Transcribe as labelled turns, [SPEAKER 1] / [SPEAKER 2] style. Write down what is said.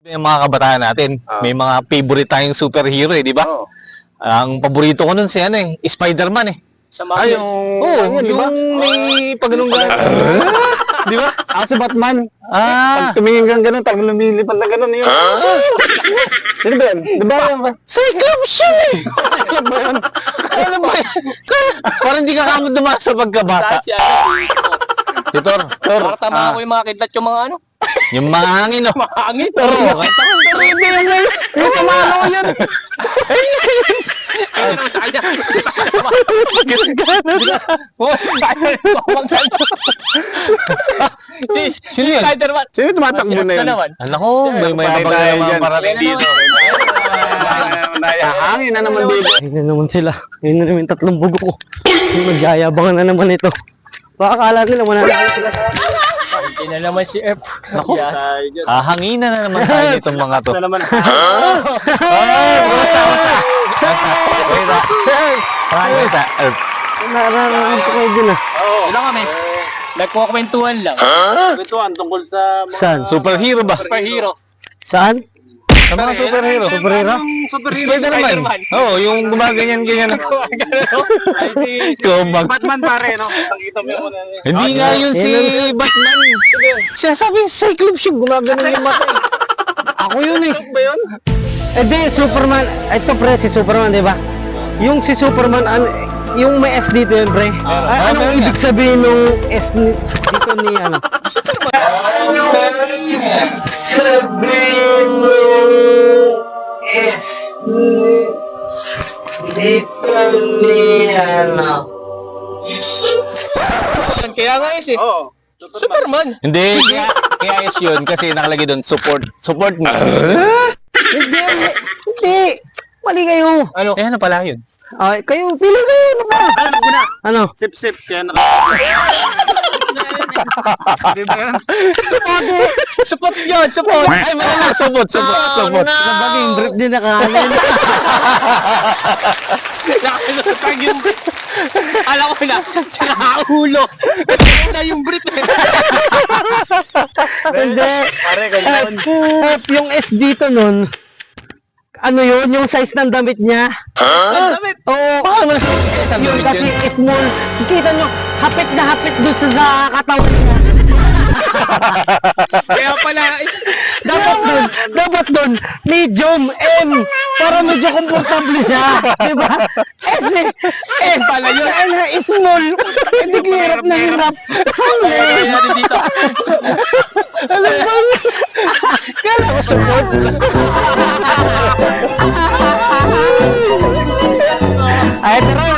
[SPEAKER 1] Yung mga kabataan natin, may mga favorite tayong superhero di ba? Ang paborito ko nun si Spider-Man
[SPEAKER 2] Ay, yung...
[SPEAKER 1] yung may paganong-ganon. Di ba?
[SPEAKER 2] Ako si Batman.
[SPEAKER 1] Ah,
[SPEAKER 2] Pag tumingin kang gano'n, talagang lumilipad na gano'n yun. Sino ba yan? Di ba yan ba?
[SPEAKER 1] Cyclops yun Ano ba yan? Ano ba yan? Parang hindi ka kamo dumaan sa pagkabata. Titor,
[SPEAKER 3] Para tama ko yung mga kidlat yung mga ano.
[SPEAKER 1] yung mga hangin
[SPEAKER 3] Hangin.
[SPEAKER 1] Pero
[SPEAKER 2] Hindi yan yan. Yung kamano ko yan.
[SPEAKER 3] Ayun naman sa kanya.
[SPEAKER 1] Sino yan?
[SPEAKER 3] Spider-Man.
[SPEAKER 2] Sino yung tumatakbo na yun?
[SPEAKER 1] Alam ko, may mayabang
[SPEAKER 2] Patay tayo
[SPEAKER 1] na mga
[SPEAKER 2] dyan.
[SPEAKER 1] parating dito.
[SPEAKER 2] Hangin na naman dito.
[SPEAKER 4] Ayun na naman sila. Ayun na naman yung tatlong bugo ko. Nagyayabangan na naman ito. Baka akala nila mananalo sila sa akin.
[SPEAKER 3] Hindi na naman si F.
[SPEAKER 1] Naku, hahanginan na naman tayo nitong mga to.
[SPEAKER 2] Ito naman.
[SPEAKER 4] Nararamdaman ko kayo din ah.
[SPEAKER 3] Ilan kami? Nagkukwentuhan lang.
[SPEAKER 2] Ito ang tungkol sa...
[SPEAKER 4] Saan?
[SPEAKER 1] Superhero ba?
[SPEAKER 3] Superhero.
[SPEAKER 4] Saan?
[SPEAKER 1] Sa mga superhero.
[SPEAKER 4] Superhero?
[SPEAKER 1] Spider-Man. Oo, yung gumaganyan-ganyan. Kumag.
[SPEAKER 2] Batman pare, no? Nakita mo yung
[SPEAKER 1] Hindi nga yun si Batman. Sinasabi yung Cyclops yung gumagano yung mata.
[SPEAKER 4] Ako yun eh.
[SPEAKER 2] ba yun?
[SPEAKER 4] Eh di, Superman. Ito pre, si Superman, di ba? Yung si Superman, yung may S dito yun, pre. Anong
[SPEAKER 1] meron
[SPEAKER 4] ibig sabihin nung S dito ni ano? Sabihin nung S dito ni ano?
[SPEAKER 3] Kaya nga is eh.
[SPEAKER 2] Oo.
[SPEAKER 3] Superman.
[SPEAKER 1] Hindi, kaya is yun kasi nakalagay doon support. Support mo.
[SPEAKER 4] Hindi, hindi. Mali kayo.
[SPEAKER 1] Ano? Eh, ano pala yun?
[SPEAKER 4] Ay, kayo, pili kayo. Ano ba?
[SPEAKER 2] Alam ko na.
[SPEAKER 4] Ano?
[SPEAKER 2] Sip-sip. Kaya naka... Di ba yan?
[SPEAKER 3] Support yun. Support.
[SPEAKER 1] Ay, mga support.
[SPEAKER 4] Nabaging brief din nakahalin.
[SPEAKER 3] Nakalimutan yung brief. Alam ko na. Sa ulo. Na yung brief.
[SPEAKER 4] Hindi.
[SPEAKER 2] Pare, ganyan.
[SPEAKER 4] Yung S dito nun, ano yun? Yung size ng damit niya?
[SPEAKER 3] Ang damit.
[SPEAKER 4] Oo.
[SPEAKER 1] Paano sa
[SPEAKER 4] Yun kasi small. Kita nyo, hapit na hapit doon sa katawan niya.
[SPEAKER 3] Kaya pala.
[SPEAKER 4] Dapat doon, medium M. Para medyo komportable siya. Diba? S pala yun. Small. Hindi hirap na hirap.
[SPEAKER 3] Kaya natin dito.
[SPEAKER 4] Alam mo? Kala ko support. Ay, tara.